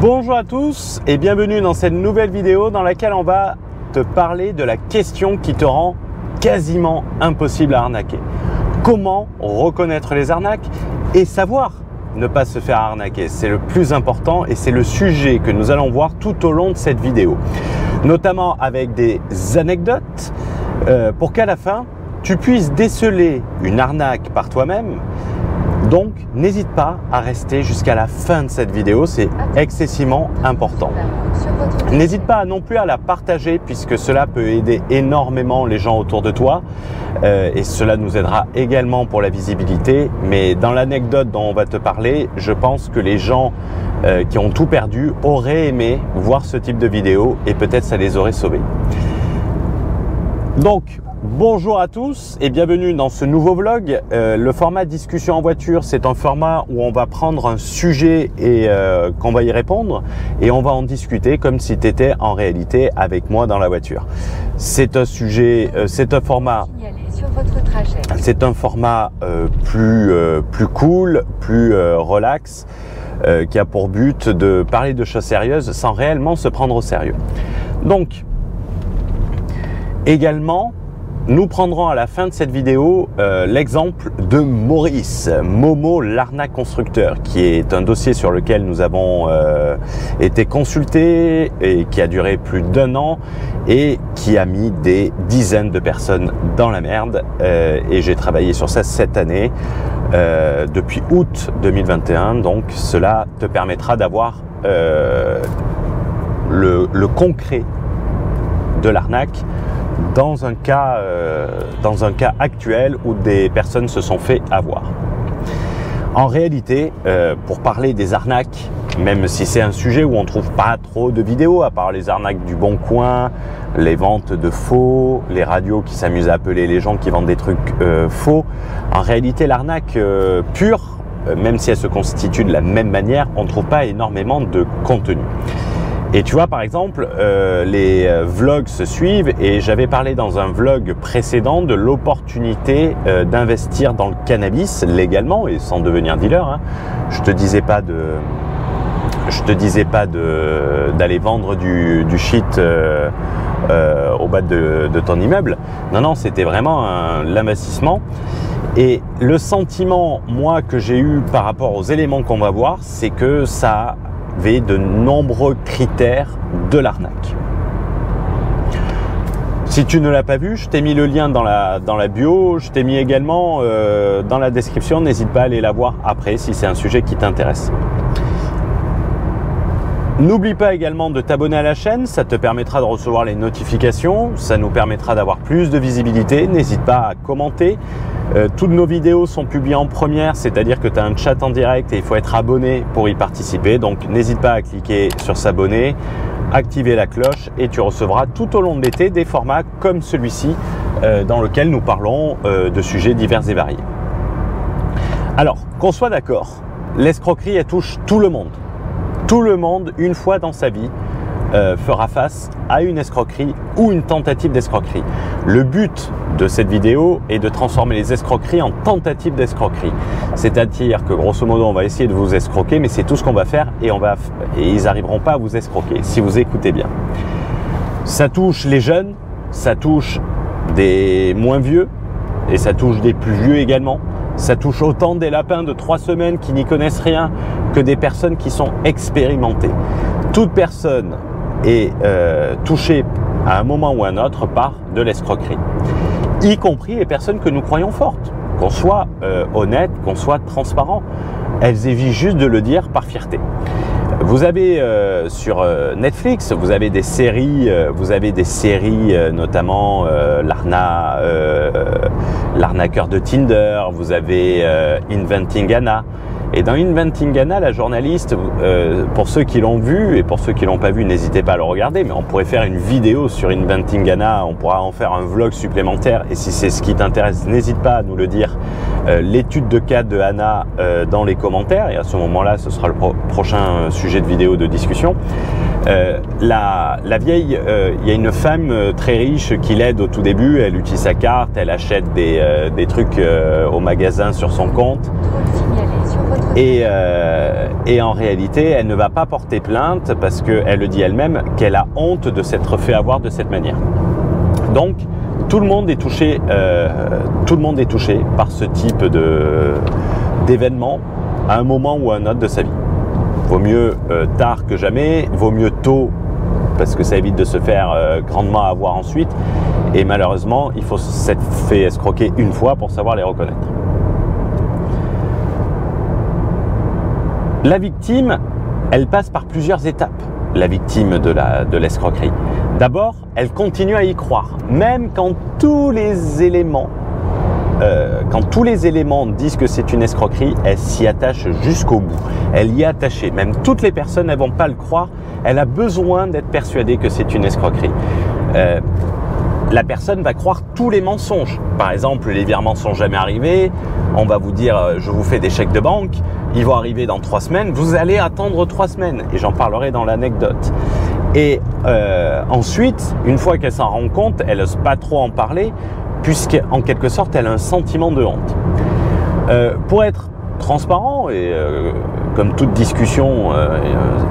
Bonjour à tous et bienvenue dans cette nouvelle vidéo dans laquelle on va te parler de la question qui te rend quasiment impossible à arnaquer. Comment reconnaître les arnaques et savoir ne pas se faire arnaquer? C'est le plus important et c'est le sujet que nous allons voir tout au long de cette vidéo. Notamment avec des anecdotes pour qu'à la fin, tu puisses déceler une arnaque par toi-même. Donc, n'hésite pas à rester jusqu'à la fin de cette vidéo, c'est excessivement important. N'hésite pas non plus à la partager puisque cela peut aider énormément les gens autour de toi et cela nous aidera également pour la visibilité. Mais dans l'anecdote dont on va te parler, je pense que les gens qui ont tout perdu auraient aimé voir ce type de vidéo et peut-être ça les aurait sauvés. Donc, bonjour à tous et bienvenue dans ce nouveau vlog. Le format discussion en voiture, c'est un format où on va prendre un sujet et qu'on va y répondre et on va en discuter comme si tu étais en réalité avec moi dans la voiture. C'est un sujet, c'est un format plus cool, plus relax, qui a pour but de parler de choses sérieuses sans réellement se prendre au sérieux. Donc, également, nous prendrons à la fin de cette vidéo l'exemple de Maurice, Momo l'arnaque constructeur, qui est un dossier sur lequel nous avons été consultés et qui a duré plus d'1 an et qui a mis des dizaines de personnes dans la merde. Et j'ai travaillé sur ça cette année, depuis août 2021, donc cela te permettra d'avoir le concret de l'arnaque dans un cas actuel où des personnes se sont fait avoir. En réalité, pour parler des arnaques, même si c'est un sujet où on trouve pas trop de vidéos, à part les arnaques du Bon Coin, les ventes de faux, les radios qui s'amusent à appeler les gens qui vendent des trucs faux, en réalité l'arnaque pure, même si elle se constitue de la même manière, on ne trouve pas énormément de contenu. Et tu vois, par exemple, les vlogs se suivent et j'avais parlé dans un vlog précédent de l'opportunité d'investir dans le cannabis légalement et sans devenir dealer. Hein. Je te disais pas d'aller vendre du shit au bas de ton immeuble. Non, non, c'était vraiment l'investissement. Et le sentiment, moi, que j'ai eu par rapport aux éléments qu'on va voir, c'est que ça avait de nombreux critères de l'arnaque. Si tu ne l'as pas vu, je t'ai mis le lien dans la bio, je t'ai mis également dans la description, n'hésite pas à aller la voir après si c'est un sujet qui t'intéresse. N'oublie pas également de t'abonner à la chaîne, ça te permettra de recevoir les notifications, ça nous permettra d'avoir plus de visibilité, n'hésite pas à commenter. Toutes nos vidéos sont publiées en première, c'est-à-dire que tu as un chat en direct et il faut être abonné pour y participer. Donc n'hésite pas à cliquer sur s'abonner, activer la cloche et tu recevras tout au long de l'été des formats comme celui-ci dans lequel nous parlons de sujets divers et variés. Alors, qu'on soit d'accord, l'escroquerie, elle touche tout le monde. Tout le monde, une fois dans sa vie, fera face à une escroquerie ou une tentative d'escroquerie. Le but de cette vidéo est de transformer les escroqueries en tentatives d'escroquerie. C'est-à-dire que grosso modo, on va essayer de vous escroquer, mais c'est tout ce qu'on va faire et ils n'arriveront pas à vous escroquer si vous écoutez bien. Ça touche les jeunes, ça touche des moins vieux et ça touche des plus vieux également. Ça touche autant des lapins de 3 semaines qui n'y connaissent rien que des personnes qui sont expérimentées. Toute personne est touchée à un moment ou à un autre par de l'escroquerie, y compris les personnes que nous croyons fortes. Qu'on soit honnête, qu'on soit transparent, elles évitent juste de le dire par fierté. Vous avez sur Netflix, vous avez des séries, notamment l'arnaqueur de Tinder, vous avez Inventing Anna. Et dans Inventing Anna, la journaliste, pour ceux qui l'ont vu et pour ceux qui l'ont pas vu, n'hésitez pas à le regarder, mais on pourrait faire une vidéo sur Inventing Anna, on pourra en faire un vlog supplémentaire et si c'est ce qui t'intéresse, n'hésite pas à nous le dire, l'étude de cas de Anna dans les commentaires et à ce moment-là, ce sera le prochain sujet de vidéo de discussion. La vieille, il y a une femme très riche qui l'aide au tout début, elle utilise sa carte, elle achète des trucs au magasin sur son compte. Signalé sur votre Et en réalité, elle ne va pas porter plainte parce qu'elle le dit elle-même qu'elle a honte de s'être fait avoir de cette manière. Donc, tout le monde est touché par ce type d'événement à un moment ou à un autre de sa vie. Vaut mieux tard que jamais, vaut mieux tôt parce que ça évite de se faire grandement avoir ensuite. Et malheureusement, il faut s'être fait escroquer une fois pour savoir les reconnaître. La victime, elle passe par plusieurs étapes, la victime de l'escroquerie. D'abord, elle continue à y croire, même quand tous les éléments disent que c'est une escroquerie, elle s'y attache jusqu'au bout. Elle y est attachée. Même toutes les personnes, elles ne vont pas le croire. Elle a besoin d'être persuadée que c'est une escroquerie. La personne va croire tous les mensonges. Par exemple, les virements sont jamais arrivés. On va vous dire, je vous fais des chèques de banque. Ils vont arriver dans 3 semaines. Vous allez attendre 3 semaines. Et j'en parlerai dans l'anecdote. Et ensuite, une fois qu'elle s'en rend compte, elle n'ose pas trop en parler, puisqu'en quelque sorte, elle a un sentiment de honte. Pour être transparent, et comme toute discussion,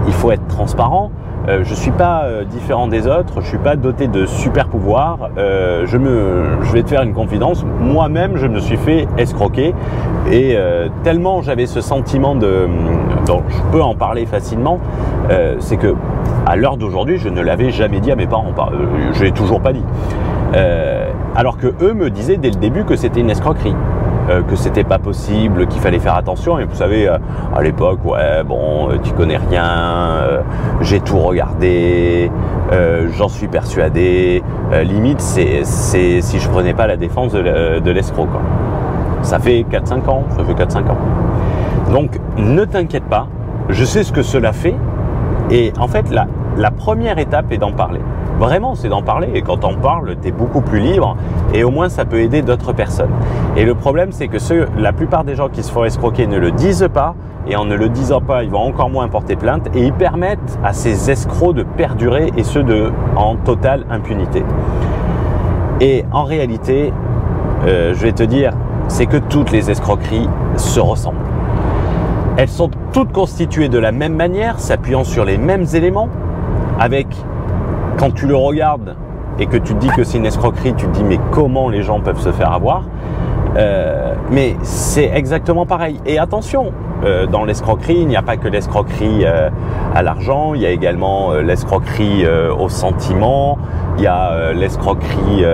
il faut être transparent, je ne suis pas différent des autres, je ne suis pas doté de super pouvoirs, je vais te faire une confidence, moi-même je me suis fait escroquer et tellement j'avais ce sentiment donc je peux en parler facilement, c'est que à l'heure d'aujourd'hui je ne l'avais jamais dit à mes parents, je ne l'ai toujours pas dit, alors que eux me disaient dès le début que c'était une escroquerie. Que c'était pas possible, qu'il fallait faire attention. Et vous savez, à l'époque, ouais, bon, tu connais rien, j'ai tout regardé, j'en suis persuadé. Limite, c'est si je prenais pas la défense de l'escroc, quoi. Ça fait 4-5 ans, Donc, ne t'inquiète pas, je sais ce que cela fait. Et en fait, la première étape est d'en parler. Vraiment, c'est d'en parler. Et quand on parle, tu es beaucoup plus libre et au moins ça peut aider d'autres personnes. Et le problème, c'est que la plupart des gens qui se font escroquer ne le disent pas et en ne le disant pas, ils vont encore moins porter plainte et ils permettent à ces escrocs de perdurer et ce en totale impunité. Et en réalité, je vais te dire, c'est que toutes les escroqueries se ressemblent. Elles sont toutes constituées de la même manière, s'appuyant sur les mêmes éléments, avec... Quand tu le regardes et que tu te dis que c'est une escroquerie, tu te dis mais comment les gens peuvent se faire avoir, mais c'est exactement pareil. Et attention, dans l'escroquerie, il n'y a pas que l'escroquerie à l'argent, il y a également l'escroquerie aux sentiments, il y a l'escroquerie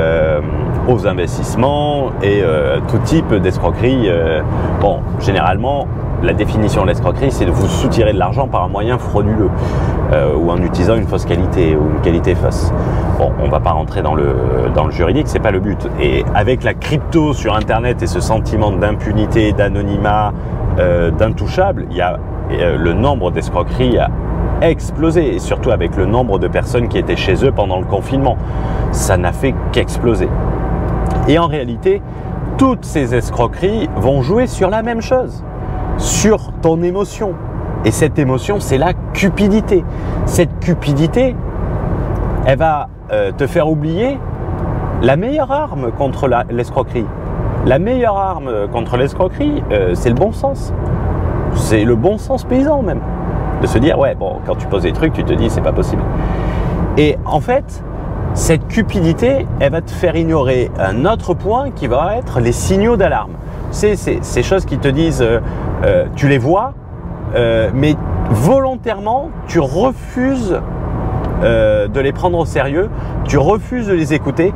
aux investissements et tout type d'escroquerie. Bon, généralement, la définition de l'escroquerie, c'est de vous soutirer de l'argent par un moyen frauduleux ou en utilisant une fausse qualité ou une qualité fausse. Bon, on ne va pas rentrer dans le juridique, c'est pas le but. Et avec la crypto sur Internet et ce sentiment d'impunité, d'anonymat, d'intouchable, il y a le nombre d'escroqueries a explosé et surtout avec le nombre de personnes qui étaient chez eux pendant le confinement. Ça n'a fait qu'exploser. Et en réalité, toutes ces escroqueries vont jouer sur la même chose. Sur ton émotion. Et cette émotion, c'est la cupidité. Cette cupidité, elle va te faire oublier la meilleure arme contre l'escroquerie. La meilleure arme contre l'escroquerie, c'est le bon sens. C'est le bon sens paysan même. De se dire, ouais, bon, quand tu poses des trucs, tu te dis, c'est pas possible. Et en fait, cette cupidité, elle va te faire ignorer un autre point qui va être les signaux d'alarme. C'est ces choses qui te disent, tu les vois, mais volontairement, tu refuses de les prendre au sérieux, tu refuses de les écouter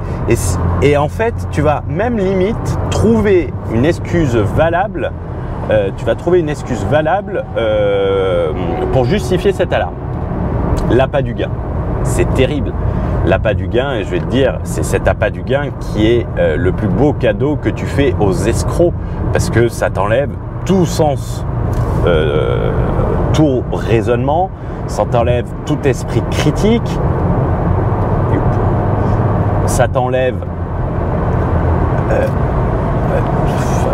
et en fait, tu vas même limite trouver une excuse valable, pour justifier cette alarme. L'appât du gain, c'est terrible. L'appât du gain, et je vais te dire, c'est cet appât du gain qui est le plus beau cadeau que tu fais aux escrocs parce que ça t'enlève tout sens, tout raisonnement, ça t'enlève tout esprit critique, ça t'enlève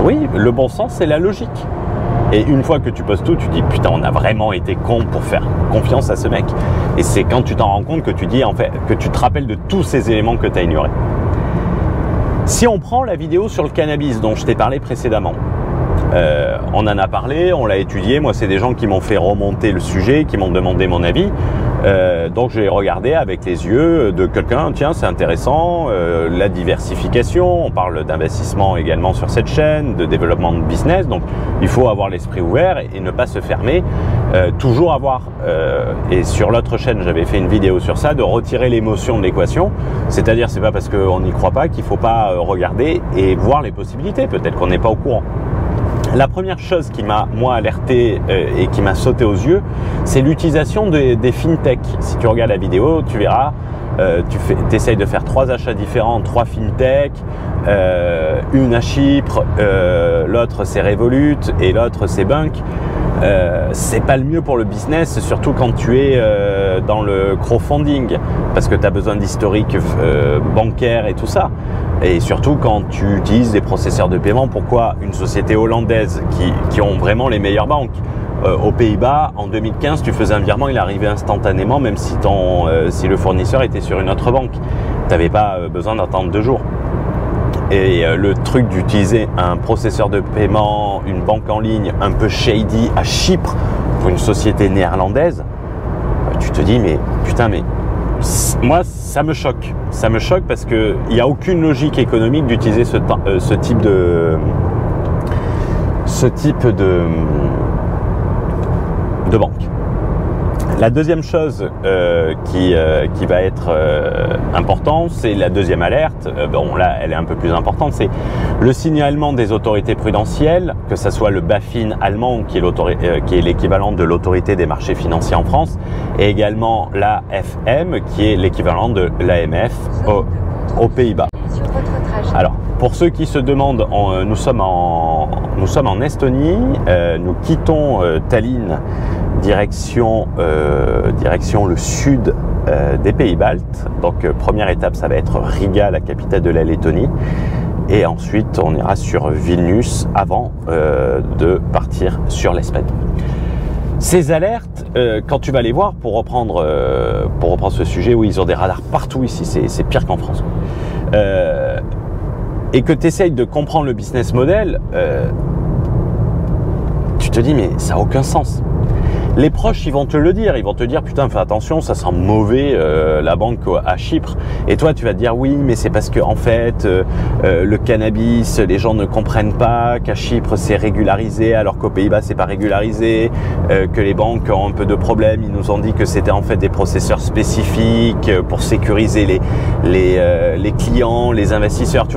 oui, le bon sens et la logique. Et une fois que tu poses tout, tu dis putain, on a vraiment été con pour faire confiance à ce mec. Et c'est quand tu t'en rends compte que tu dis en fait, que tu te rappelles de tous ces éléments que tu as ignorés. Si on prend la vidéo sur le cannabis dont je t'ai parlé précédemment, On en a parlé, on l'a étudié. Moi, c'est des gens qui m'ont fait remonter le sujet, qui m'ont demandé mon avis. Donc, j'ai regardé avec les yeux de quelqu'un. Tiens, c'est intéressant. La diversification. On parle d'investissement également sur cette chaîne, de développement de business. Donc, il faut avoir l'esprit ouvert et ne pas se fermer. Toujours avoir. Et sur l'autre chaîne, j'avais fait une vidéo sur ça, de retirer l'émotion de l'équation. C'est-à-dire, c'est pas parce qu'on n'y croit pas qu'il faut pas regarder et voir les possibilités. Peut-être qu'on n'est pas au courant. La première chose qui m'a, moi, alerté et qui m'a sauté aux yeux, c'est l'utilisation des fintech. Si tu regardes la vidéo, tu verras, tu essayes de faire 3 achats différents, 3 fintech, une à Chypre, l'autre c'est Revolut et l'autre c'est Bunk. C'est pas le mieux pour le business, surtout quand tu es dans le crowdfunding, parce que tu as besoin d'historique bancaire et tout ça. Et surtout quand tu utilises des processeurs de paiement. Pourquoi une société hollandaise qui ont vraiment les meilleures banques? Aux Pays-Bas, en 2015, tu faisais un virement, il arrivait instantanément, même si, si le fournisseur était sur une autre banque. Tu n'avais pas besoin d'attendre 2 jours. Et le truc d'utiliser un processeur de paiement, une banque en ligne un peu shady à Chypre pour une société néerlandaise, tu te dis mais putain, mais moi ça me choque. Ça me choque parce qu'il n'y a aucune logique économique d'utiliser ce type de banque. La deuxième chose qui va être importante, c'est la deuxième alerte. Bon là, elle est un peu plus importante, c'est le signalement des autorités prudentielles, que ce soit le BaFin allemand, qui est l'équivalent de l'autorité des marchés financiers en France, et également l'AFM, qui est l'équivalent de l'AMF aux Pays-Bas. Alors, pour ceux qui se demandent, nous sommes en Estonie, nous quittons Tallinn, direction le sud des pays baltes. Donc première étape, ça va être Riga, la capitale de la Lettonie, et ensuite on ira sur Vilnius avant de partir sur l'Espagne. Ces alertes, quand tu vas les voir, pour reprendre ce sujet, oui, ils ont des radars partout ici, c'est pire qu'en France. Et que tu essayes de comprendre le business model, tu te dis mais ça n'a aucun sens. Les proches, ils vont te le dire, ils vont te dire putain, fais attention, ça sent mauvais la banque à Chypre. Et toi, tu vas te dire oui, mais c'est parce que en fait, le cannabis, les gens ne comprennent pas qu'à Chypre c'est régularisé, alors qu'aux Pays-Bas c'est pas régularisé, que les banques ont un peu de problèmes. Ils nous ont dit que c'était en fait des processeurs spécifiques pour sécuriser les clients, les investisseurs. Tu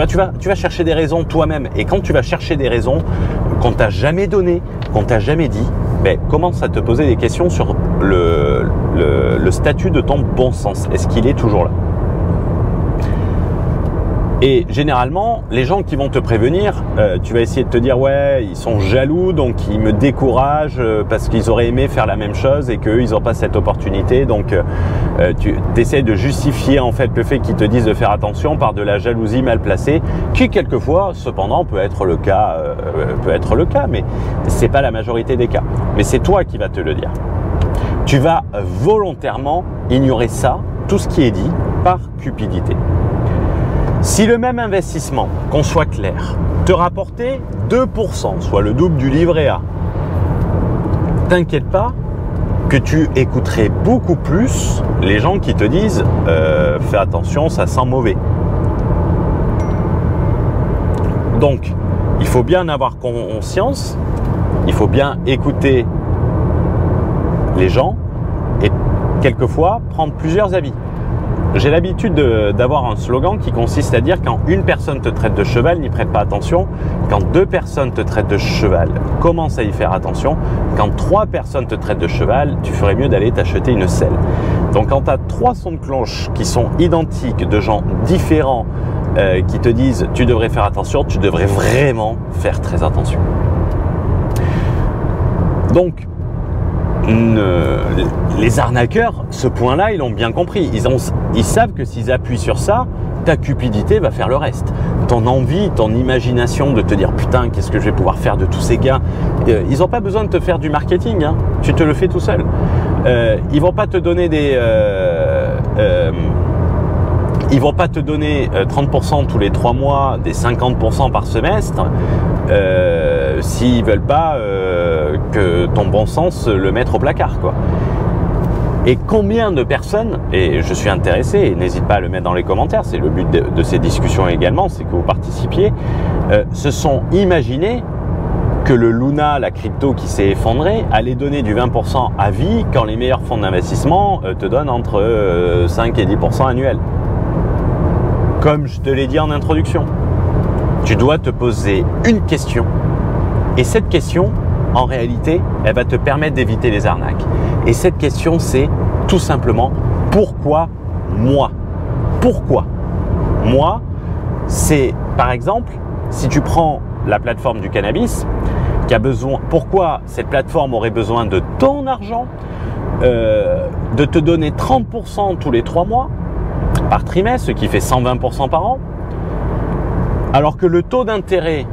vas chercher des raisons toi-même. Et quand tu vas chercher des raisons qu'on t'a jamais données, qu'on t'a jamais dit, ben, commence à te poser des questions sur le statut de ton bon sens. Est-ce qu'il est toujours là? Et généralement, les gens qui vont te prévenir, tu vas essayer de te dire ouais, ils sont jaloux, donc ils me découragent parce qu'ils auraient aimé faire la même chose et qu'eux, ils n'ont pas cette opportunité. Donc, tu essaies de justifier en fait le fait qu'ils te disent de faire attention par de la jalousie mal placée, qui quelquefois, cependant, peut être le cas, mais c'est pas la majorité des cas. Mais c'est toi qui vas te le dire. Tu vas volontairement ignorer ça, tout ce qui est dit, par cupidité. Si le même investissement, qu'on soit clair, te rapportait 2%, soit le double du livret A, t'inquiète pas que tu écouterais beaucoup plus les gens qui te disent fais attention, ça sent mauvais. Donc, il faut bien avoir conscience, il faut bien écouter les gens et quelquefois prendre plusieurs avis. J'ai l'habitude d'avoir un slogan qui consiste à dire quand une personne te traite de cheval, n'y prête pas attention. Quand 2 personnes te traitent de cheval, commence à y faire attention. Quand 3 personnes te traitent de cheval, tu ferais mieux d'aller t'acheter une selle. Donc quand tu as 3 sons de cloche qui sont identiques, de gens différents, qui te disent tu devrais faire attention, tu devrais vraiment faire très attention. Donc, les arnaqueurs, ce point-là, ils l'ont bien compris. Ils savent que s'ils appuient sur ça, ta cupidité va faire le reste. Ton envie, ton imagination de te dire putain, qu'est-ce que je vais pouvoir faire de tous ces gars. Ils n'ont pas besoin de te faire du marketing, hein. Tu te le fais tout seul. Ils vont pas te donner ils vont pas te donner 30% tous les 3 mois, des 50% par semestre, s'ils veulent pas que ton bon sens le mette au placard, quoi. Et combien de personnes, et je suis intéressé, n'hésite pas à le mettre dans les commentaires, c'est le but de ces discussions également, c'est que vous participiez, se sont imaginés que le Luna, la crypto qui s'est effondrée, allait donner du 20% à vie quand les meilleurs fonds d'investissement te donnent entre 5 et 10% annuels. Comme je te l'ai dit en introduction, tu dois te poser une question. Et cette question, en réalité, elle va te permettre d'éviter les arnaques. Et cette question, c'est tout simplement, pourquoi moi? Pourquoi moi? C'est, par exemple, si tu prends la plateforme du cannabis, qui a besoin, pourquoi cette plateforme aurait besoin de ton argent, de te donner 30% tous les 3 mois, par trimestre, ce qui fait 120% par an, alors que le taux d'intérêt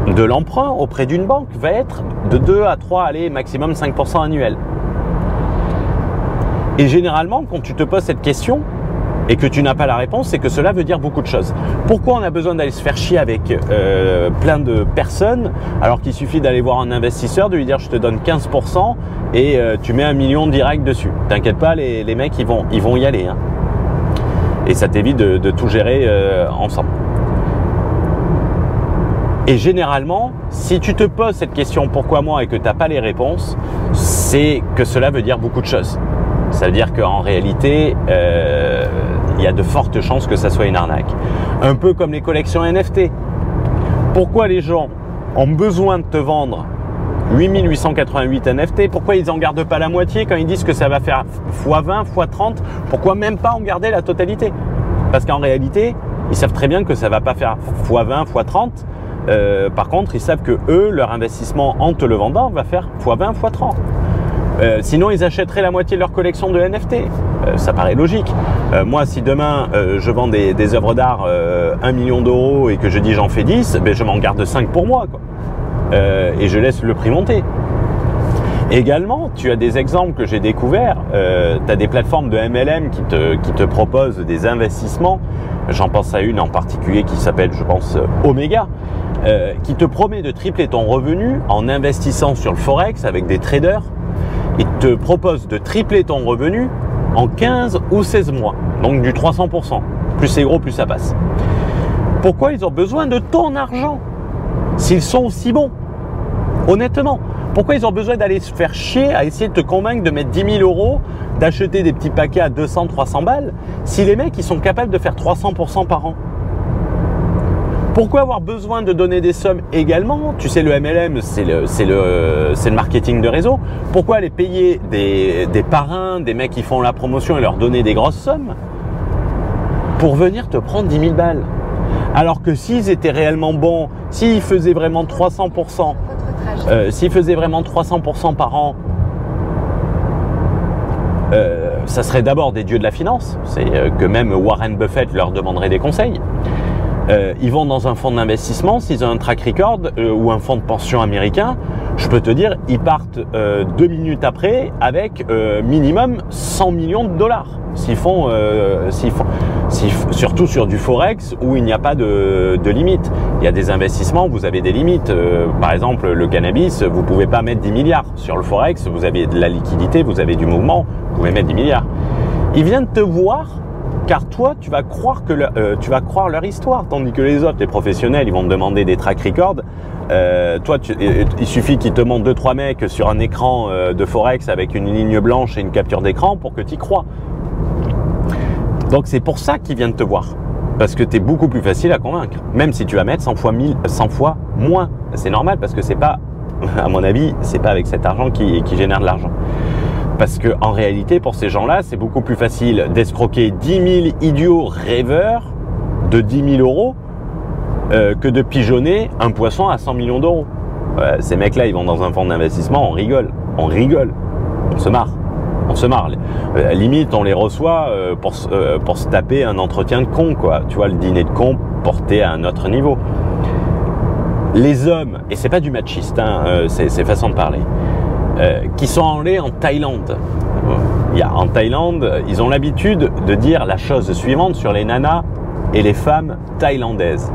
de l'emprunt auprès d'une banque va être de 2 à 3, allez, maximum 5% annuel. Et généralement, quand tu te poses cette question et que tu n'as pas la réponse, c'est que cela veut dire beaucoup de choses. Pourquoi on a besoin d'aller se faire chier avec plein de personnes alors qu'il suffit d'aller voir un investisseur, de lui dire je te donne 15% et tu mets 1 million direct dessus. T'inquiète pas, les mecs ils vont y aller. Hein. Et ça t'évite de tout gérer ensemble. Et généralement, si tu te poses cette question pourquoi moi et que tu n'as pas les réponses, c'est que cela veut dire beaucoup de choses. Ça veut dire qu'en réalité, il y a de fortes chances que ça soit une arnaque. Un peu comme les collections NFT. Pourquoi les gens ont besoin de te vendre 8888 NFT? Pourquoi ils n'en gardent pas la moitié quand ils disent que ça va faire x20, x30? Pourquoi même pas en garder la totalité? Parce qu'en réalité, ils savent très bien que ça ne va pas faire x20, x30. Par contre, ils savent que eux, leur investissement en te le vendant va faire x20, x30. Sinon, ils achèteraient la moitié de leur collection de NFT. Ça paraît logique. Moi, si demain, je vends des œuvres d'art 1 million d'euros et que je dis j'en fais 10, ben, je m'en garde 5 pour moi, quoi. Et je laisse le prix monter. Également, tu as des exemples que j'ai découverts. Tu as des plateformes de MLM qui te proposent des investissements. J'en pense à une en particulier qui s'appelle, je pense, Omega, qui te promet de tripler ton revenu en investissant sur le Forex avec des traders. Il te propose de tripler ton revenu en 15 ou 16 mois, donc du 300%. Plus c'est gros, plus ça passe. Pourquoi ils ont besoin de ton argent s'ils sont aussi bons? Honnêtement, pourquoi ils ont besoin d'aller se faire chier à essayer de te convaincre de mettre 10 000 euros, d'acheter des petits paquets à 200, 300 balles, si les mecs ils sont capables de faire 300% par an? Pourquoi avoir besoin de donner des sommes également? Tu sais, le MLM, c'est le marketing de réseau. Pourquoi aller payer des parrains, des mecs qui font la promotion et leur donner des grosses sommes pour venir te prendre 10 000 balles? Alors que s'ils étaient réellement bons, s'ils faisaient vraiment 300%, s'ils faisaient vraiment 300% par an, ça serait d'abord des dieux de la finance. C'est que même Warren Buffett leur demanderait des conseils. Ils vont dans un fonds d'investissement, s'ils ont un track record ou un fonds de pension américain, je peux te dire, ils partent 2 minutes après avec minimum 100 millions de dollars. Surtout sur du Forex où il n'y a pas de limite. Il y a des investissements, vous avez des limites. Par exemple, le cannabis, vous ne pouvez pas mettre 10 milliards. Sur le Forex, vous avez de la liquidité, vous avez du mouvement, vous pouvez mettre 10 milliards. Ils viennent te voir car toi, tu vas croire leur histoire, tandis que les autres, les professionnels, ils vont te demander des track records. Toi, il suffit qu'ils te montrent 2-3 mecs sur un écran de Forex avec une ligne blanche et une capture d'écran pour que tu y crois. Donc c'est pour ça qu'ils viennent te voir, parce que tu es beaucoup plus facile à convaincre, même si tu vas mettre 100 fois moins. C'est normal parce que c'est pas, à mon avis, c'est pas avec cet argent qui génère de l'argent. Parce que en réalité, pour ces gens-là, c'est beaucoup plus facile d'escroquer 10 000 idiots rêveurs de 10 000 euros que de pigeonner un poisson à 100 millions d'euros. Ces mecs-là, ils vont dans un fonds d'investissement, on rigole, on se marre. Limite, on les reçoit pour se taper un entretien de con, quoi. Tu vois, le dîner de con porté à un autre niveau. Les hommes, et c'est pas du machiste, hein, c'est façon de parler, qui sont allés en Thaïlande. En Thaïlande, ils ont l'habitude de dire la chose suivante sur les nanas et les femmes thaïlandaises.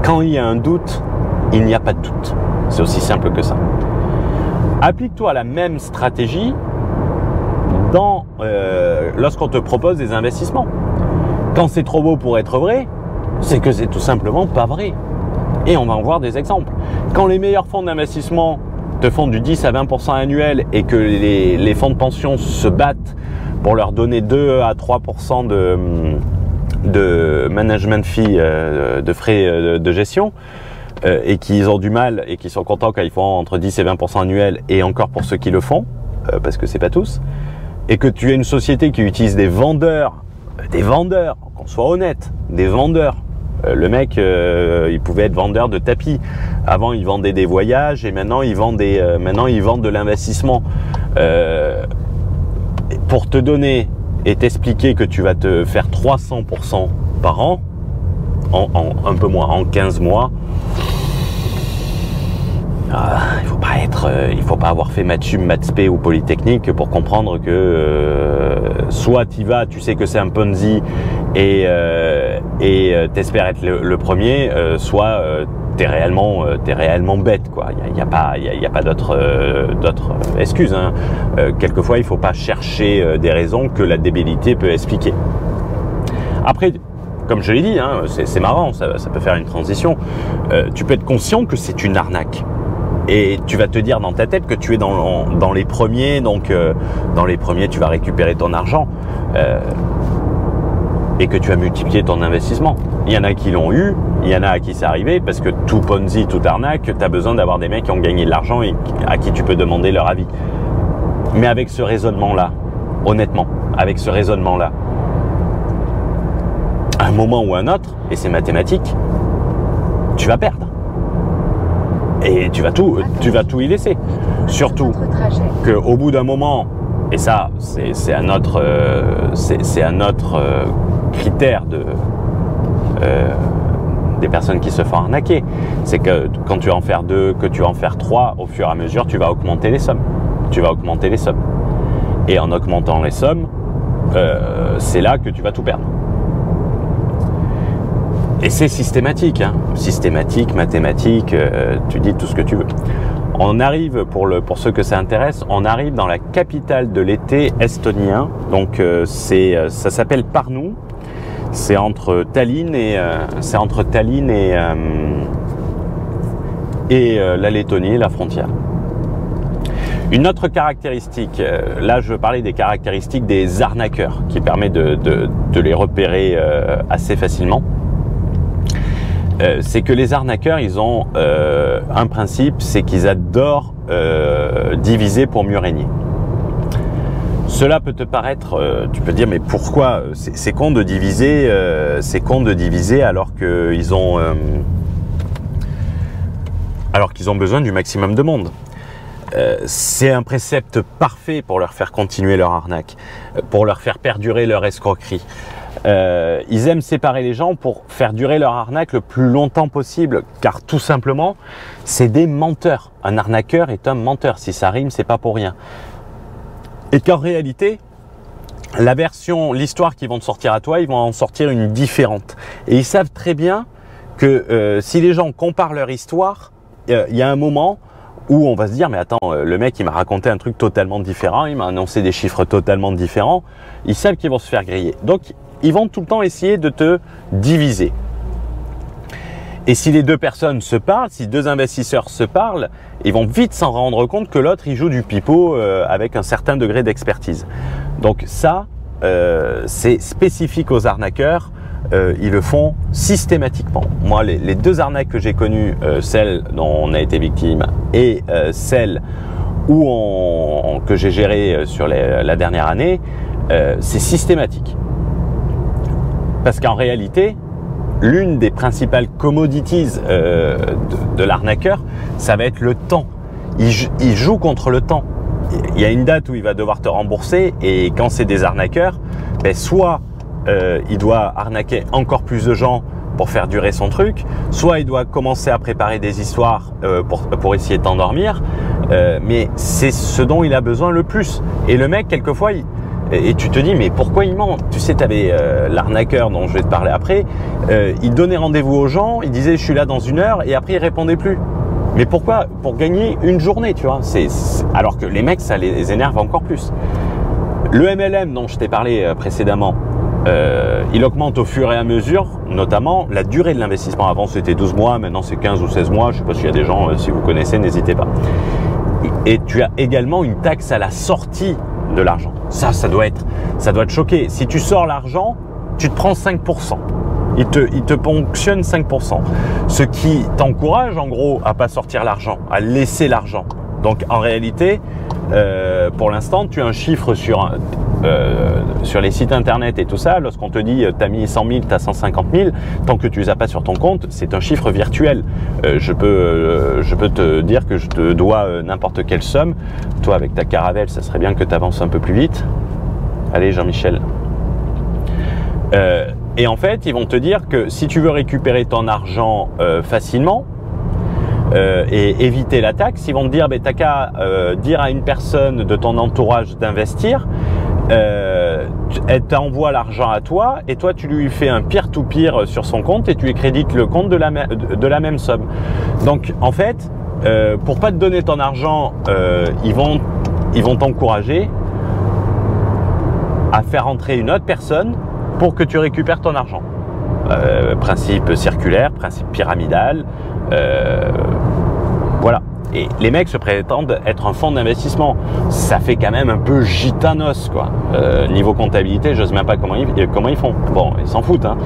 Quand il y a un doute, Il n'y a pas de doute. C'est aussi simple que ça. Applique-toi la même stratégie lorsqu'on te propose des investissements. Quand c'est trop beau pour être vrai, c'est que c'est tout simplement pas vrai. Et on va en voir des exemples. Quand les meilleurs fonds d'investissement te font du 10 à 20% annuel et que les fonds de pension se battent pour leur donner 2 à 3% de management fee, de frais de gestion, et qu'ils ont du mal et qu'ils sont contents quand ils font entre 10 et 20% annuels, et encore pour ceux qui le font, parce que c'est pas tous, et que tu as une société qui utilise des vendeurs, qu'on soit honnête, des vendeurs. Le mec, il pouvait être vendeur de tapis. Avant, il vendait des voyages et maintenant, il vend de l'investissement. Pour te donner et t'expliquer que tu vas te faire 300% par an, un peu moins, en 15 mois, il faut pas avoir fait maths sup, maths spé ou polytechnique pour comprendre que soit tu vas, tu sais que c'est un Ponzi et t'espères être le premier, soit t'es réellement bête, quoi. Il y a pas d'autre excuse, hein. Quelquefois, il faut pas chercher des raisons que la débilité peut expliquer. Après, comme je l'ai dit, hein, c'est marrant, ça peut faire une transition. Tu peux être conscient que c'est une arnaque. Et tu vas te dire dans ta tête que tu es dans les premiers, donc dans les premiers, tu vas récupérer ton argent et que tu vas multiplier ton investissement. Il y en a qui l'ont eu, il y en a à qui c'est arrivé, parce que tout Ponzi, tout arnaque, tu as besoin d'avoir des mecs qui ont gagné de l'argent et à qui tu peux demander leur avis. Mais avec ce raisonnement-là, honnêtement, avec ce raisonnement-là, à un moment ou à un autre, et c'est mathématique, tu vas perdre. Et tu vas tout y laisser. Surtout qu'au bout d'un moment, et ça c'est un autre critère des personnes qui se font arnaquer, c'est que quand tu vas en faire 2, que tu vas en faire 3, au fur et à mesure tu vas augmenter les sommes. Et en augmentant les sommes, c'est là que tu vas tout perdre. Et c'est systématique, hein. Systématique, mathématique, tu dis tout ce que tu veux. On arrive, pour ceux que ça intéresse, on arrive dans la capitale de l'été estonien. Donc ça s'appelle Pärnu. C'est entre Tallinn et la Lettonie, la frontière. Une autre caractéristique, là je veux parler des caractéristiques des arnaqueurs, qui permet de les repérer assez facilement. C'est que les arnaqueurs, ils ont un principe, c'est qu'ils adorent diviser pour mieux régner. Cela peut te paraître, tu peux dire, mais pourquoi c'est con de diviser, alors qu'ils ont besoin du maximum de monde. C'est un précepte parfait pour leur faire continuer leur arnaque, pour leur faire perdurer leur escroquerie. Ils aiment séparer les gens pour faire durer leur arnaque le plus longtemps possible, car tout simplement, c'est des menteurs. Un arnaqueur est un menteur. Si ça rime, c'est pas pour rien. Et qu'en réalité, l'histoire qu'ils vont te sortir à toi, ils vont en sortir une différente. Et ils savent très bien que si les gens comparent leur histoire, il y a un moment où on va se dire, mais attends, le mec il m'a raconté un truc totalement différent, il m'a annoncé des chiffres totalement différents. Ils savent qu'ils vont se faire griller. Donc, ils vont tout le temps essayer de te diviser. Et si les deux personnes se parlent, si deux investisseurs se parlent, ils vont vite s'en rendre compte que l'autre, il joue du pipeau avec un certain degré d'expertise. Donc ça, c'est spécifique aux arnaqueurs. Ils le font systématiquement. Moi, les deux arnaques que j'ai connues, celle dont on a été victime et celle que j'ai gérée sur la dernière année, c'est systématique. Parce qu'en réalité, l'une des principales commodities de l'arnaqueur, ça va être le temps. Il joue contre le temps. Il y a une date où il va devoir te rembourser, et quand c'est des arnaqueurs, ben soit il doit arnaquer encore plus de gens pour faire durer son truc, soit il doit commencer à préparer des histoires pour essayer de t'endormir, mais c'est ce dont il a besoin le plus. Et le mec, quelquefois, Et tu te dis, mais pourquoi il ment? Tu sais, tu avais l'arnaqueur dont je vais te parler après, il donnait rendez-vous aux gens, il disait je suis là dans 1 heure et après il répondait plus. Mais pourquoi? Pour gagner une journée, tu vois. Alors que les mecs, ça les énerve encore plus. Le MLM dont je t'ai parlé précédemment, il augmente au fur et à mesure, notamment la durée de l'investissement. Avant c'était 12 mois, maintenant c'est 15 ou 16 mois. Je ne sais pas s'il y a des gens, si vous connaissez, n'hésitez pas. Et tu as également une taxe à la sortie de l'argent. Ça doit te choquer. Si tu sors l'argent, tu te prends 5%. Il te ponctionne 5%. Ce qui t'encourage en gros à pas sortir l'argent, à laisser l'argent. Donc en réalité, pour l'instant, tu as un chiffre sur les sites internet et tout ça. Lorsqu'on te dit tu as mis 100 000, tu as 150 000, tant que tu les as pas sur ton compte, c'est un chiffre virtuel. Je peux te dire que je te dois n'importe quelle somme. Toi, avec ta caravelle, ça serait bien que tu avances un peu plus vite. Allez, Jean-Michel. Et en fait, ils vont te dire que si tu veux récupérer ton argent facilement et éviter la taxe, ils vont te dire t'as qu'à dire à une personne de ton entourage d'investir, elle t'envoie l'argent à toi et toi tu lui fais un peer-to-peer sur son compte et tu lui crédites le compte de la même somme. Donc en fait, pour pas te donner ton argent, ils vont t'encourager à faire entrer une autre personne pour que tu récupères ton argent. Principe circulaire, principe pyramidal, voilà. Et les mecs se prétendent être un fonds d'investissement. Ça fait quand même un peu gitanos, quoi. Niveau comptabilité, je ne sais même pas comment ils font. Bon, ils s'en foutent, hein.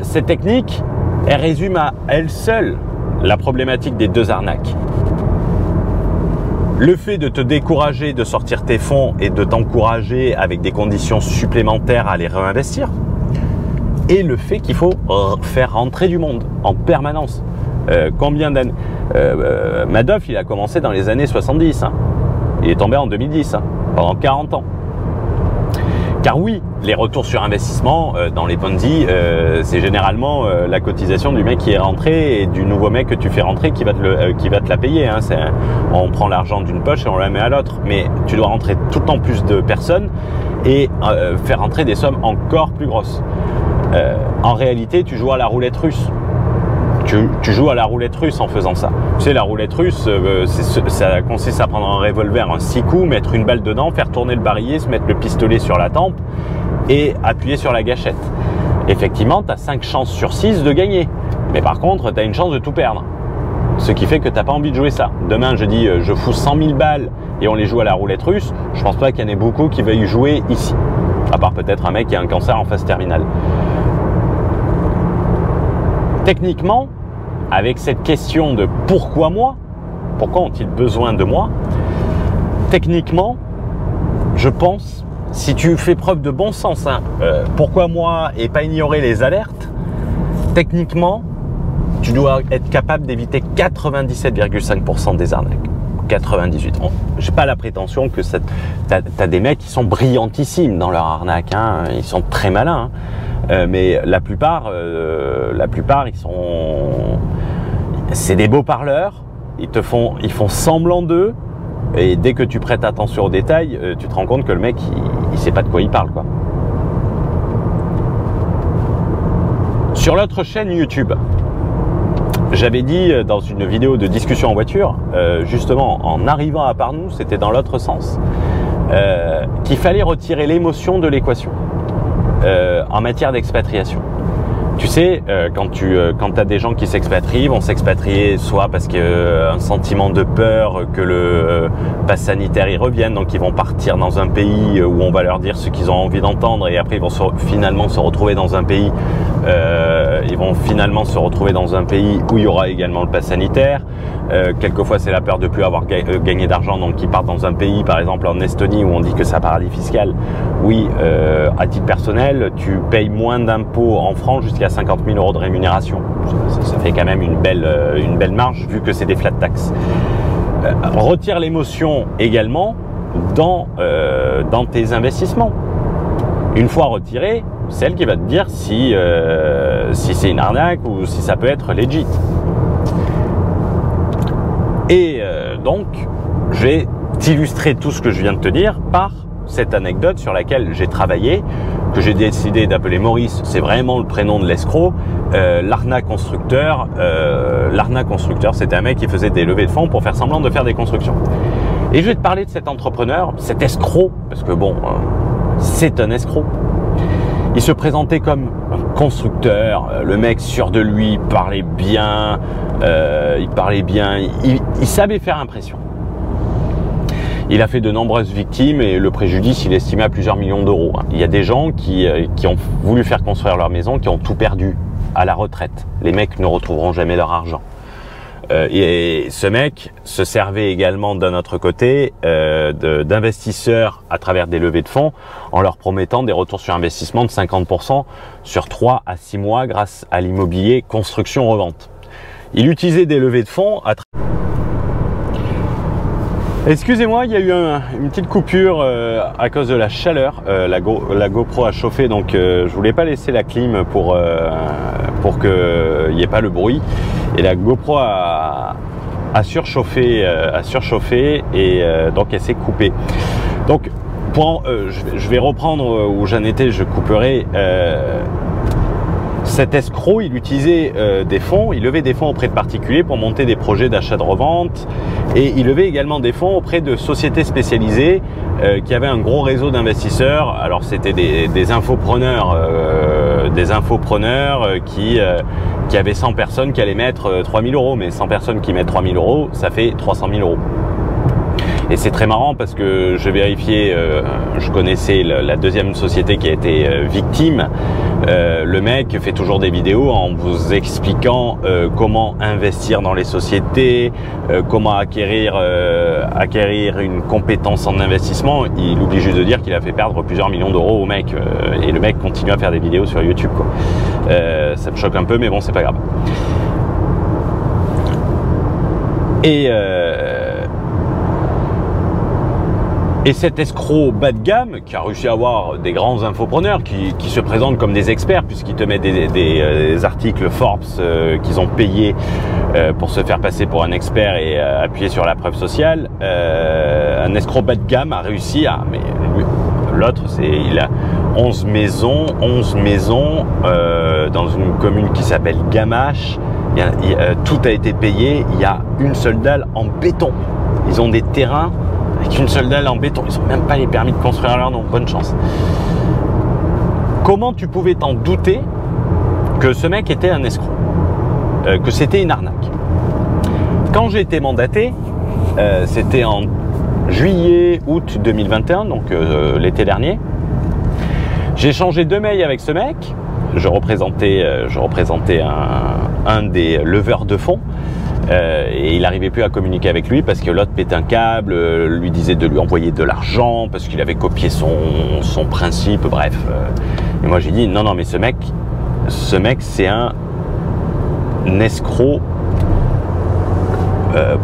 Cette technique, elle résume à elle seule la problématique des 2 arnaques. Le fait de te décourager de sortir tes fonds et de t'encourager avec des conditions supplémentaires à les réinvestir, et le fait qu'il faut faire rentrer du monde en permanence. Combien d'années Madoff, il a commencé dans les années 70, hein. Il est tombé en 2010, hein, pendant 40 ans. Car oui, les retours sur investissement dans les Ponzi, c'est généralement la cotisation du mec qui est rentré et du nouveau mec que tu fais rentrer qui va te la payer, hein. On prend l'argent d'une poche et on la met à l'autre. Mais tu dois rentrer tout le temps plus de personnes et faire rentrer des sommes encore plus grosses. En réalité, tu joues à la roulette russe. Tu joues à la roulette russe en faisant ça. Tu sais, la roulette russe, ça consiste à prendre un revolver, un 6 coups, mettre une balle dedans, faire tourner le barillet, se mettre le pistolet sur la tempe et appuyer sur la gâchette. Effectivement, tu as 5 chances sur 6 de gagner. Mais par contre, tu as une chance de tout perdre. Ce qui fait que tu n'as pas envie de jouer ça. Demain, je dis, je fous 100 000 balles et on les joue à la roulette russe. Je pense pas qu'il y en ait beaucoup qui veuillent jouer ici. À part peut-être un mec qui a un cancer en phase terminale. Techniquement, avec cette question de pourquoi moi, pourquoi ont-ils besoin de moi, techniquement, je pense, si tu fais preuve de bon sens, hein, pourquoi moi et pas ignorer les alertes, techniquement, tu dois être capable d'éviter 97,5% des arnaques. 98. J'ai pas la prétention que t'as des mecs qui sont brillantissimes dans leur arnaque, hein, ils sont très malins. Hein. Mais la plupart, ils sont, c'est des beaux parleurs. Ils font semblant d'eux, et dès que tu prêtes attention aux détails, tu te rends compte que le mec, il sait pas de quoi il parle, quoi. Sur l'autre chaîne YouTube, j'avais dit dans une vidéo de discussion en voiture, justement en arrivant à Parnou, c'était dans l'autre sens, qu'il fallait retirer l'émotion de l'équation. En matière d'expatriation. Tu sais, quand tu as des gens qui s'expatrient, vont s'expatrier soit parce qu'il y a un sentiment de peur que le pass sanitaire y revienne, donc ils vont partir dans un pays où on va leur dire ce qu'ils ont envie d'entendre et après ils vont finalement se retrouver dans un pays où il y aura également le pass sanitaire. Quelquefois c'est la peur de ne plus avoir gagné d'argent, donc ils partent dans un pays, par exemple en Estonie où on dit que c'est un paradis fiscal. Oui, à titre personnel, tu payes moins d'impôts en France jusqu'à 50 000 € de rémunération. Ça fait quand même une belle marge vu que c'est des flat tax. Retire l'émotion également dans tes investissements. Une fois retiré, c'est elle qui va te dire si c'est une arnaque ou si ça peut être legit. Et donc, je vais t'illustrer tout ce que je viens de te dire par cette anecdote sur laquelle j'ai travaillé, que j'ai décidé d'appeler Maurice, c'est vraiment le prénom de l'escroc, l'arnaque constructeur. L'arnaque constructeur, c'était un mec qui faisait des levées de fonds pour faire semblant de faire des constructions. Et je vais te parler de cet entrepreneur, cet escroc, parce que bon, c'est un escroc. Il se présentait comme un constructeur, le mec sûr de lui, parlait bien, il savait faire impression. Il a fait de nombreuses victimes et le préjudice, il est estimé à plusieurs millions d'euros. Il y a des gens qui ont voulu faire construire leur maison, qui ont tout perdu à la retraite. Les mecs ne retrouveront jamais leur argent. Et ce mec se servait également d'un autre côté d'investisseurs à travers des levées de fonds en leur promettant des retours sur investissement de 50% sur 3 à 6 mois grâce à l'immobilier construction-revente. Il utilisait des levées de fonds à Excusez-moi, il y a eu une petite coupure à cause de la chaleur. La GoPro a chauffé, donc je voulais pas laisser la clim pour qu'il n'y ait pas le bruit. Et la GoPro a surchauffé, et donc elle s'est coupée. Donc je vais reprendre où j'en étais, je couperai. Cet escroc, il utilisait des fonds, il levait des fonds auprès de particuliers pour monter des projets d'achat de revente, et il levait également des fonds auprès de sociétés spécialisées qui avaient un gros réseau d'investisseurs. Alors c'était des infopreneurs, qui avaient 100 personnes qui allaient mettre 3 000 euros, mais 100 personnes qui mettent 3 000 euros, ça fait 300 000 euros. Et c'est très marrant parce que je vérifiais, je connaissais la deuxième société qui a été victime. Le mec fait toujours des vidéos en vous expliquant comment investir dans les sociétés, comment acquérir une compétence en investissement. Il oublie juste de dire qu'il a fait perdre plusieurs millions d'euros au mec. Et le mec continue à faire des vidéos sur YouTube, quoi. Ça me choque un peu, mais bon, c'est pas grave. Et cet escroc bas de gamme, qui a réussi à avoir des grands infopreneurs qui se présentent comme des experts puisqu'ils te mettent des articles Forbes qu'ils ont payés pour se faire passer pour un expert et appuyer sur la preuve sociale, un escroc bas de gamme a réussi à... Mais l'autre, il a 11 maisons dans une commune qui s'appelle Gamache. Tout a été payé, il y a une seule dalle en béton. Ils ont des terrains avec une seule dalle en béton, ils n'ont même pas les permis de construire leur nom, bonne chance. Comment tu pouvais t'en douter que ce mec était un escroc, que c'était une arnaque? Quand j'ai été mandaté, c'était en juillet, août 2021, donc l'été dernier, j'ai échangé 2 mails avec ce mec. Je représentais un des leveurs de fonds. Et il n'arrivait plus à communiquer avec lui parce que l'autre pétait un câble, lui disait de lui envoyer de l'argent parce qu'il avait copié son principe, bref. Et moi j'ai dit non, mais ce mec c'est un escroc,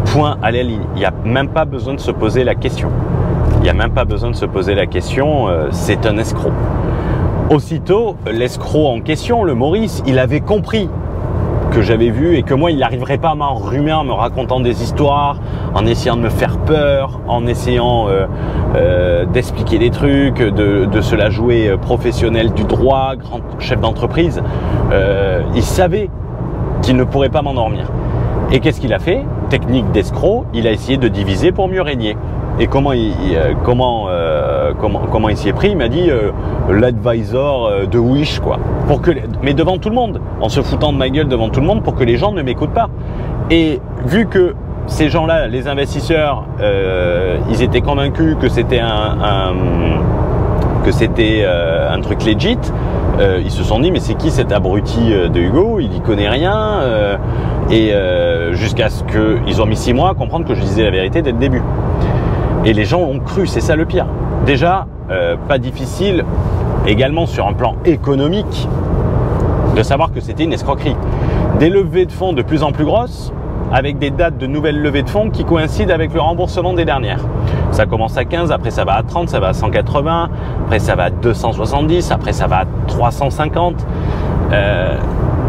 point à la ligne. Il n'y a même pas besoin de se poser la question. C'est un escroc. Aussitôt, l'escroc en question, le Maurice, il avait compris que j'avais vu et que moi il n'arriverait pas à m'enrhumer en me racontant des histoires, en essayant de me faire peur, en essayant d'expliquer des trucs, de se la jouer professionnel du droit, grand chef d'entreprise. Il savait qu'il ne pourrait pas m'endormir. Et qu'est-ce qu'il a fait? Technique d'escroc, il a essayé de diviser pour mieux régner. Et comment il s'y est pris? Il m'a dit l'advisor de Wish, quoi. Mais devant tout le monde, en se foutant de ma gueule devant tout le monde pour que les gens ne m'écoutent pas. Et vu que ces gens-là, les investisseurs, ils étaient convaincus que c'était un truc legit, ils se sont dit mais c'est qui cet abruti de Hugo? Il y connaît rien. Jusqu'à ce qu'ils ont mis 6 mois à comprendre que je disais la vérité dès le début. Et les gens ont cru, c'est ça le pire. Déjà, pas difficile, également sur un plan économique, de savoir que c'était une escroquerie. Des levées de fonds de plus en plus grosses, avec des dates de nouvelles levées de fonds qui coïncident avec le remboursement des dernières. Ça commence à 15, après ça va à 30, ça va à 180, après ça va à 270, après ça va à 350.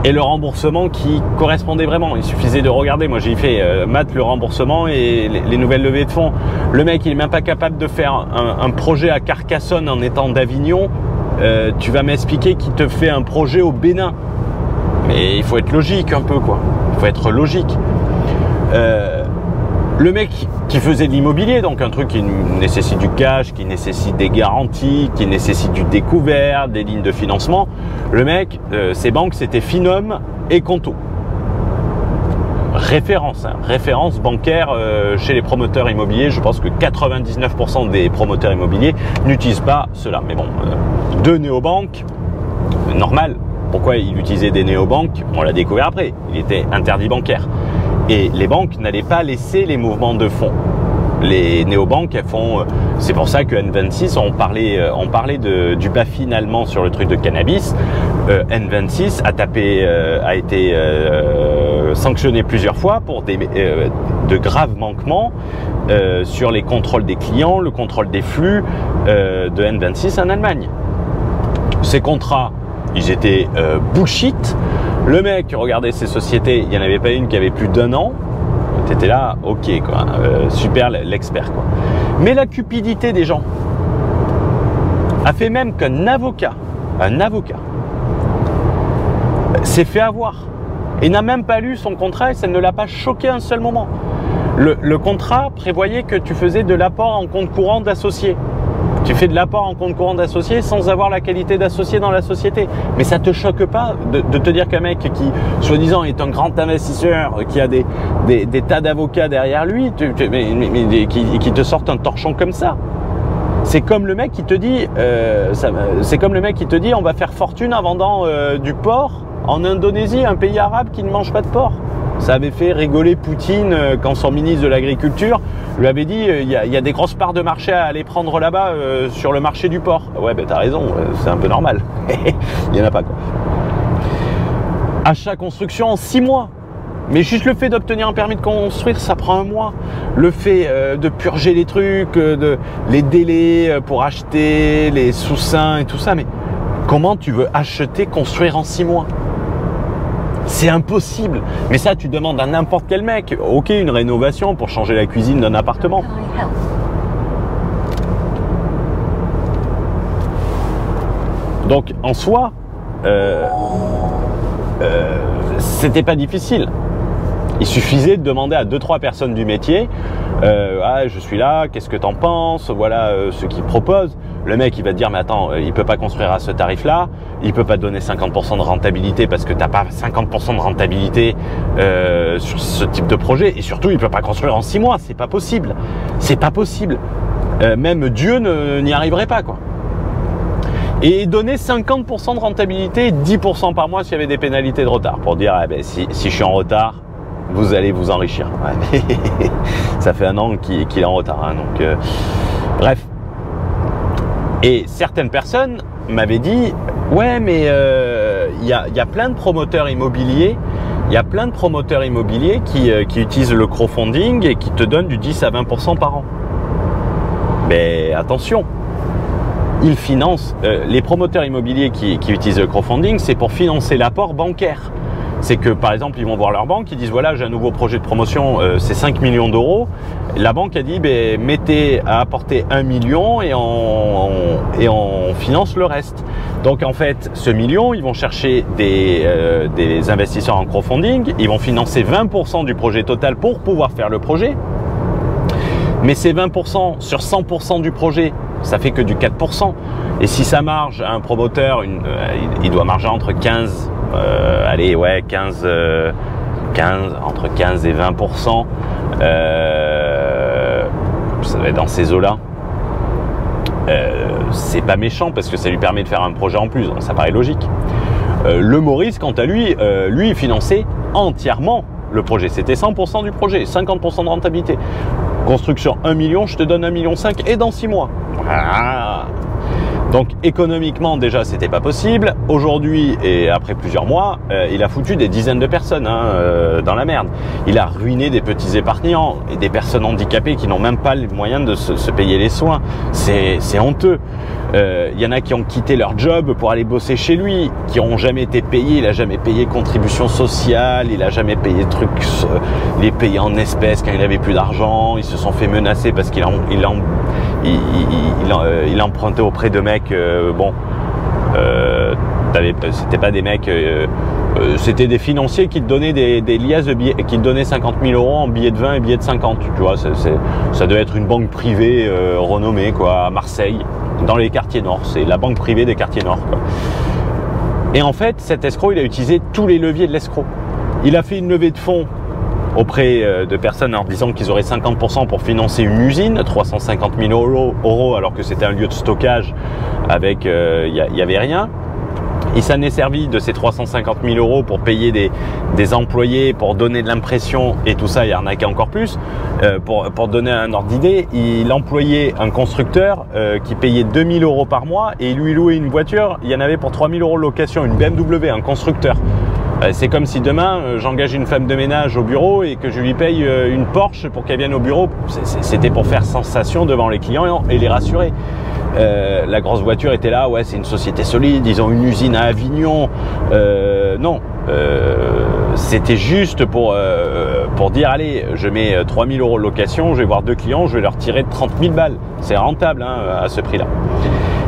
et le remboursement qui correspondait vraiment. Il suffisait de regarder. Moi, j'ai fait maths, le remboursement et les nouvelles levées de fonds. Le mec, il est même pas capable de faire un projet à Carcassonne en étant d'Avignon. Tu vas m'expliquer qu'il te fait un projet au Bénin. Mais il faut être logique un peu, quoi. Il faut être logique. Le mec qui faisait de l'immobilier, donc un truc qui nécessite du cash, qui nécessite des garanties, qui nécessite du découvert, des lignes de financement, le mec, ses banques, c'était Finum et Conto. Référence, hein, référence bancaire chez les promoteurs immobiliers. Je pense que 99% des promoteurs immobiliers n'utilisent pas cela. Mais bon, deux néobanques, normal. Pourquoi il utilisait des néobanques? On l'a découvert après. Il était interdit bancaire. Et les banques n'allaient pas laisser les mouvements de fonds. Les néobanques, elles font. C'est pour ça que N26, on parlait du BaFin allemand sur le truc de cannabis. N26 a été sanctionné plusieurs fois pour de graves manquements sur les contrôles des clients, le contrôle des flux de N26 en Allemagne. Ces contrats, ils étaient bullshit. Le mec, regardait ces sociétés, il n'y en avait pas une qui avait plus d'1 an. Tu étais là, ok, quoi, super l'expert, quoi. Mais la cupidité des gens a fait même qu'un avocat, s'est fait avoir et n'a même pas lu son contrat et ça ne l'a pas choqué un seul moment. Le contrat prévoyait que tu faisais de l'apport en compte courant d'associé. Tu fais de l'apport en compte courant d'associé sans avoir la qualité d'associé dans la société. Mais ça te choque pas de te dire qu'un mec qui, soi-disant, est un grand investisseur, qui a des tas d'avocats derrière lui, qui te sortent un torchon comme ça. C'est comme le mec qui te dit, on va faire fortune en vendant du porc en Indonésie, un pays arabe qui ne mange pas de porc. Ça avait fait rigoler Poutine quand son ministre de l'Agriculture lui avait dit il y a des grosses parts de marché à aller prendre là-bas sur le marché du porc. Ouais, ben t'as raison, c'est un peu normal. Il n'y en a pas, quoi. Achat construction en 6 mois. Mais juste le fait d'obtenir un permis de construire, ça prend 1 mois. Le fait de purger les trucs, les délais pour acheter, les sous-seins et tout ça. Mais comment tu veux acheter, construire en 6 mois ? C'est impossible. Mais ça, tu demandes à n'importe quel mec. Ok, une rénovation pour changer la cuisine d'un appartement. Donc, en soi, c'était pas difficile. Il suffisait de demander à 2-3 personnes du métier ah, je suis là, qu'est-ce que t'en penses? Voilà ce qu'ils proposent. Le mec, il va te dire, mais attends, il peut pas construire à ce tarif-là, il peut pas te donner 50% de rentabilité parce que t'as pas 50% de rentabilité sur ce type de projet. Et surtout, il peut pas construire en 6 mois, c'est pas possible. C'est pas possible. Même Dieu n'y arriverait pas, quoi. Et donner 50% de rentabilité, 10% par mois s'il y avait des pénalités de retard. Pour dire, eh ben, si je suis en retard, vous allez vous enrichir. Ouais. Ça fait 1 an qu'il est en retard. Hein, donc, bref. Et certaines personnes m'avaient dit, ouais, mais il y a plein de promoteurs immobiliers. Il y a plein de promoteurs immobiliers qui utilisent le crowdfunding et qui te donnent du 10 à 20% par an. Mais attention, ils financent. Les promoteurs immobiliers qui utilisent le crowdfunding, c'est pour financer l'apport bancaire. C'est que par exemple, ils vont voir leur banque, ils disent voilà, j'ai un nouveau projet de promotion, c'est 5 millions d'euros. La banque a dit ben, mettez à apporter 1 million et on finance le reste. Donc en fait, ce million, ils vont chercher des investisseurs en crowdfunding, ils vont financer 20% du projet total pour pouvoir faire le projet. Mais ces 20% sur 100% du projet, ça fait que du 4%. Et si ça marge à un promoteur, il doit marger entre 15, allez, ouais, 15, entre 15 et 20%. Ça va être dans ces eaux-là. C'est pas méchant parce que ça lui permet de faire un projet en plus, donc ça paraît logique. Le Maurice, quant à lui, il finançait entièrement le projet. C'était 100% du projet, 50% de rentabilité. Construction 1 million, je te donne 1,5 million et dans 6 mois. Voilà. Donc économiquement déjà c'était pas possible. Aujourd'hui et après plusieurs mois, il a foutu des dizaines de personnes dans la merde. Il a ruiné des petits épargnants et des personnes handicapées qui n'ont même pas les moyens de se payer les soins. C'est honteux. Il y en a qui ont quitté leur job pour aller bosser chez lui, qui n'ont jamais été payés. Il a jamais payé contribution sociale, il a jamais payé de trucs, il est payé en espèces quand il avait plus d'argent. Ils se sont fait menacer parce qu'il a emprunté auprès de mecs. C'était pas des mecs, c'était des financiers qui te donnaient des liasses de billets, qui te donnaient 50 000 € en billets de 20 et billets de 50. Tu vois, ça devait être une banque privée renommée quoi, à Marseille, dans les quartiers nord. C'est la banque privée des quartiers nord, quoi. Et en fait, cet escroc, il a utilisé tous les leviers de l'escroc. Il a fait une levée de fonds auprès de personnes en disant qu'ils auraient 50% pour financer une usine, 350 000 € alors que c'était un lieu de stockage avec, il n'y avait rien. Il s'en est servi de ces 350 000 € pour payer des employés, pour donner de l'impression et tout ça, il arnaquait encore plus. Pour donner un ordre d'idée, il employait un constructeur qui payait 2 000 € par mois et il lui louait une voiture, il y en avait pour 3 000 € de location, une BMW, un constructeur. C'est comme si demain j'engage une femme de ménage au bureau et que je lui paye une Porsche pour qu'elle vienne au bureau. C'était pour faire sensation devant les clients et les rassurer. La grosse voiture était là, ouais, c'est une société solide, ils ont une usine à Avignon. Non, c'était juste pour dire, allez, je mets 3 000 € de location, je vais voir 2 clients, je vais leur tirer 30 000 balles. C'est rentable à ce prix-là.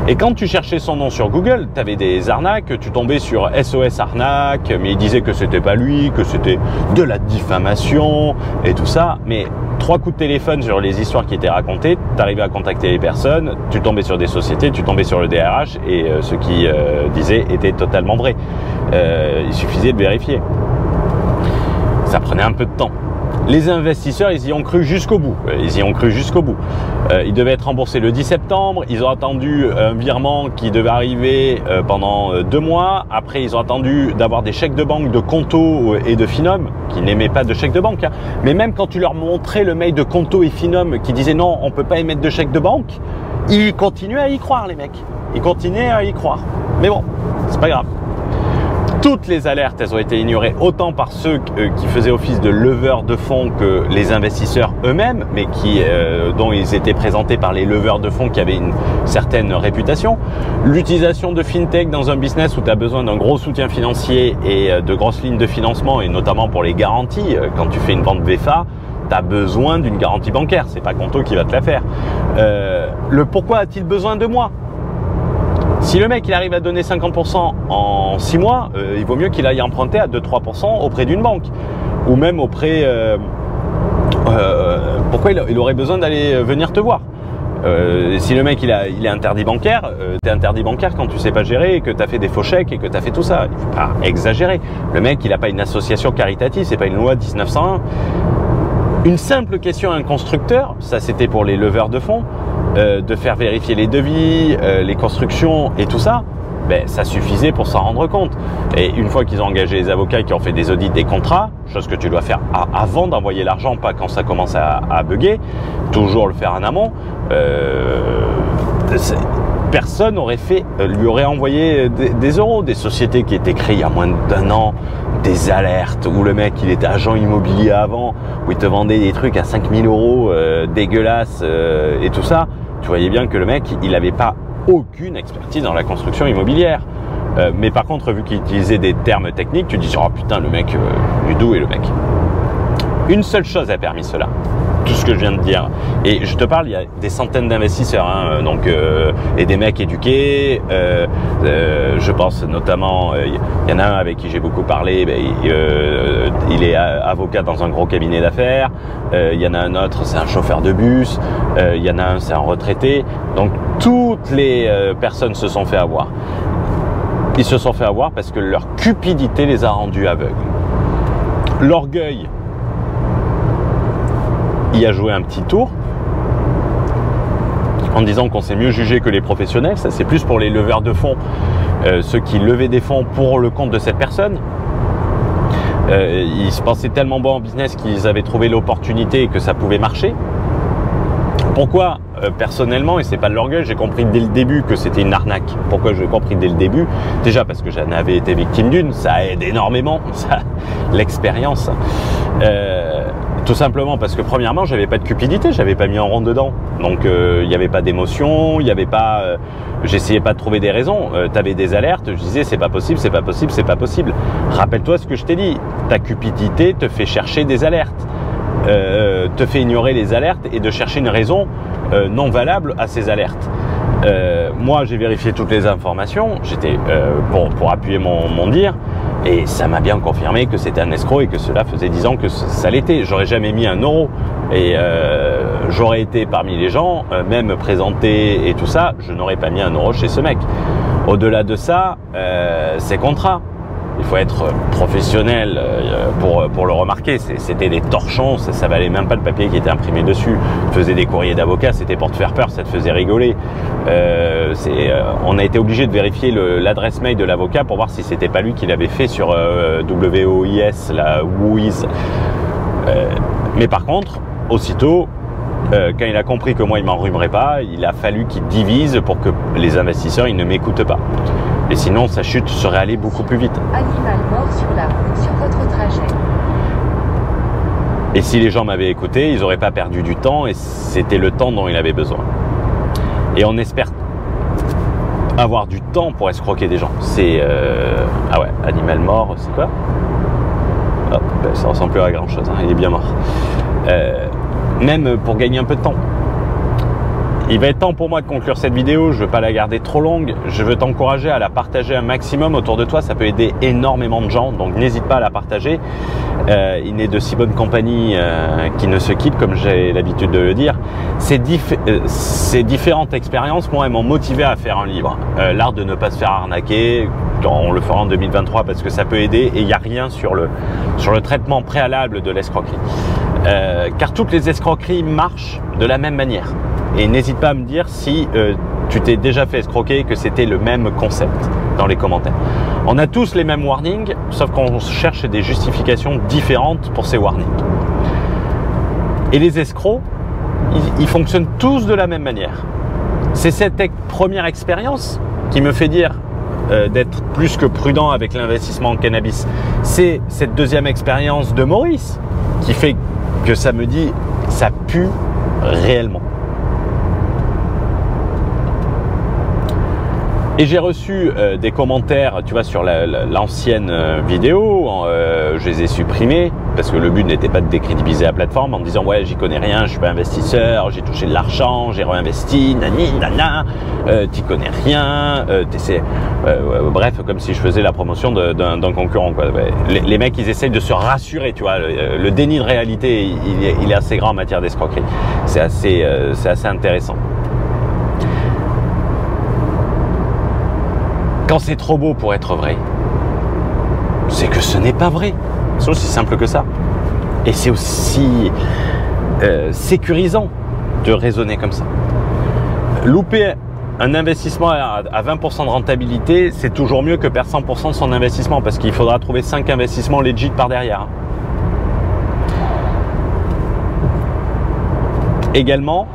Et quand tu cherchais son nom sur Google, tu avais des arnaques, tu tombais sur SOS arnaque, mais il disait que c'était pas lui, que c'était de la diffamation et tout ça. Mais 3 coups de téléphone sur les histoires qui étaient racontées, tu arrivais à contacter les personnes, tu tombais sur des sociétés, tu tombais sur le DRH et ce qui disait était totalement vrai. Il suffisait de vérifier. Ça prenait un peu de temps. Les investisseurs, ils y ont cru jusqu'au bout. Ils devaient être remboursés le 10 septembre. Ils ont attendu un virement qui devait arriver pendant 2 mois. Après, ils ont attendu d'avoir des chèques de banque de Conto et de Finom, qui n'aimaient pas de chèques de banque. Mais même quand tu leur montrais le mail de Conto et Finom qui disait non, on ne peut pas émettre de chèques de banque, ils continuaient à y croire, les mecs. Ils continuaient à y croire. Mais bon, c'est pas grave. Toutes les alertes, elles ont été ignorées autant par ceux qui faisaient office de leveurs de fonds que les investisseurs eux-mêmes, mais dont ils étaient présentés par les leveurs de fonds qui avaient une certaine réputation. L'utilisation de FinTech dans un business où tu as besoin d'un gros soutien financier et de grosses lignes de financement, et notamment pour les garanties, quand tu fais une vente VFA, tu as besoin d'une garantie bancaire, c'est pas Conto qui va te la faire. Le pourquoi a-t-il besoin de moi ? Si le mec il arrive à donner 50% en 6 mois, il vaut mieux qu'il aille emprunter à 2-3% auprès d'une banque. Ou même auprès... pourquoi il aurait besoin d'aller venir te voir? Si le mec il est interdit bancaire, t'es interdit bancaire quand tu sais pas gérer et que tu as fait des faux chèques et que tu as fait tout ça. Il faut pas exagérer. Le mec il a pas une association caritative, c'est pas une loi 1901. Une simple question à un constructeur, ça c'était pour les leveurs de fonds, de faire vérifier les devis, les constructions et tout ça, ben, ça suffisait pour s'en rendre compte. Et une fois qu'ils ont engagé les avocats qui ont fait des audits des contrats, chose que tu dois faire avant d'envoyer l'argent, pas quand ça commence à bugger, toujours le faire en amont, personne lui aurait envoyé des euros. Des sociétés qui étaient créées il y a moins d'1 an, des alertes où le mec il était agent immobilier avant, où il te vendait des trucs à 5 000 € dégueulasses et tout ça. Tu voyais bien que le mec il n'avait pas aucune expertise dans la construction immobilière. Mais par contre, vu qu'il utilisait des termes techniques, tu dis oh putain, le mec, du d'où est le mec? Une seule chose a permis cela, tout ce que je viens de dire. Et je te parle, il y a des centaines d'investisseurs, hein, donc, et des mecs éduqués. Je pense notamment, il y en a un avec qui j'ai beaucoup parlé, il est avocat dans un gros cabinet d'affaires. Il y en a un autre, c'est un chauffeur de bus. Il y en a un, c'est un retraité. Donc toutes les personnes se sont fait avoir. Ils se sont fait avoir parce que leur cupidité les a rendus aveugles. L'orgueil y a joué un petit tour en disant qu'on s'est mieux jugé que les professionnels. Ça c'est plus pour les leveurs de fonds, ceux qui levaient des fonds pour le compte de cette personne. Ils se pensaient tellement bons en business qu'ils avaient trouvé l'opportunité et que ça pouvait marcher. Pourquoi personnellement, et c'est pas de l'orgueil, j'ai compris dès le début que c'était une arnaque. Pourquoi j'ai compris dès le début? Déjà parce que j'en avais été victime d'une, ça aide énormément, l'expérience. Tout simplement parce que premièrement, j'avais pas de cupidité, j'avais pas mis en rond dedans. Donc il n'y avait pas d'émotion, il n'y avait pas, j'essayais pas de trouver des raisons. Tu avais des alertes, je disais c'est pas possible, c'est pas possible, c'est pas possible. Rappelle-toi ce que je t'ai dit, ta cupidité te fait chercher des alertes. Te fait ignorer les alertes et de chercher une raison non valable à ces alertes. Moi, j'ai vérifié toutes les informations, j'étais pour appuyer mon dire, et ça m'a bien confirmé que c'était un escroc et que cela faisait 10 ans que ça l'était. J'aurais jamais mis 1 euro et j'aurais été parmi les gens, même présenté et tout ça, je n'aurais pas mis 1 euro chez ce mec. Au-delà de ça, c'est contrat. Il faut être professionnel pour le remarquer. C'était des torchons, ça valait même pas le papier qui était imprimé dessus. Je faisais des courriers d'avocats, c'était pour te faire peur, ça te faisait rigoler. On a été obligé de vérifier l'adresse mail de l'avocat pour voir si c'était pas lui qui l'avait fait sur WOIS, la WOIS. Mais par contre, aussitôt, quand il a compris que moi il m'enrhumerait pas, il a fallu qu'il divise pour que les investisseurs ils ne m'écoutent pas. Et sinon, sa chute serait allée beaucoup plus vite. Animal mort sur la route sur votre trajet. Et si les gens m'avaient écouté, ils n'auraient pas perdu du temps et c'était le temps dont il avait besoin. Et on espère avoir du temps pour escroquer des gens. C'est... Ah ouais, animal mort, c'est quoi? Hop, ben, ça ressemble plus à grand chose, hein, il est bien mort. Même pour gagner un peu de temps. Il va être temps pour moi de conclure cette vidéo, je ne veux pas la garder trop longue, je veux t'encourager à la partager un maximum autour de toi, ça peut aider énormément de gens, donc n'hésite pas à la partager. Il n'est de si bonne compagnie qui ne se quitte, comme j'ai l'habitude de le dire. Ces différentes expériences, moi, elles m'ont motivé à faire un livre. L'art de ne pas se faire arnaquer, on le fera en 2023 parce que ça peut aider et il n'y a rien sur le traitement préalable de l'escroquerie. Car toutes les escroqueries marchent de la même manière. Et n'hésite pas à me dire si tu t'es déjà fait escroquer et que c'était le même concept dans les commentaires. On a tous les mêmes warnings, sauf qu'on cherche des justifications différentes pour ces warnings. Et les escrocs, ils fonctionnent tous de la même manière. C'est cette première expérience qui me fait dire d'être plus que prudent avec l'investissement en cannabis. C'est cette deuxième expérience de Maurice qui fait que ça me dit ça pue réellement. Et j'ai reçu des commentaires, tu vois, sur l'ancienne vidéo, je les ai supprimés parce que le but n'était pas de décrédibiliser la plateforme en disant ouais j'y connais rien, je suis pas investisseur, j'ai touché de l'argent, j'ai réinvesti, nani, nana, t'y connais rien, bref, comme si je faisais la promotion d'un concurrent, quoi. Les mecs ils essayent de se rassurer, tu vois, le déni de réalité il est assez grand en matière d'escroquerie, c'est assez intéressant. Quand c'est trop beau pour être vrai, c'est que ce n'est pas vrai. C'est aussi simple que ça. Et c'est aussi sécurisant de raisonner comme ça. Louper un investissement à 20% de rentabilité, c'est toujours mieux que perdre 100% de son investissement parce qu'il faudra trouver 5 investissements legit par derrière. Également,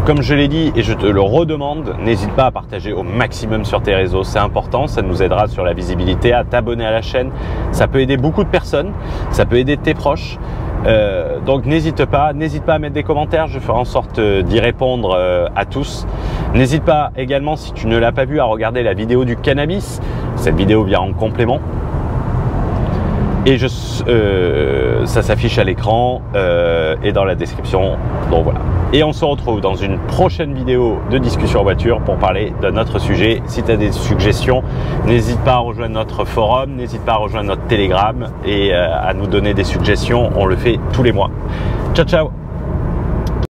comme je l'ai dit et je te le redemande, n'hésite pas à partager au maximum sur tes réseaux, c'est important, ça nous aidera sur la visibilité, à t'abonner à la chaîne, ça peut aider beaucoup de personnes, ça peut aider tes proches, donc n'hésite pas à mettre des commentaires, je ferai en sorte d'y répondre à tous. N'hésite pas également, si tu ne l'as pas vu, à regarder la vidéo du cannabis, cette vidéo vient en complément. Et ça s'affiche à l'écran et dans la description, donc voilà. Et on se retrouve dans une prochaine vidéo de discussion voiture pour parler d'un autre sujet. Si tu as des suggestions, n'hésite pas à rejoindre notre forum, n'hésite pas à rejoindre notre Telegram et à nous donner des suggestions. On le fait tous les mois. Ciao, ciao!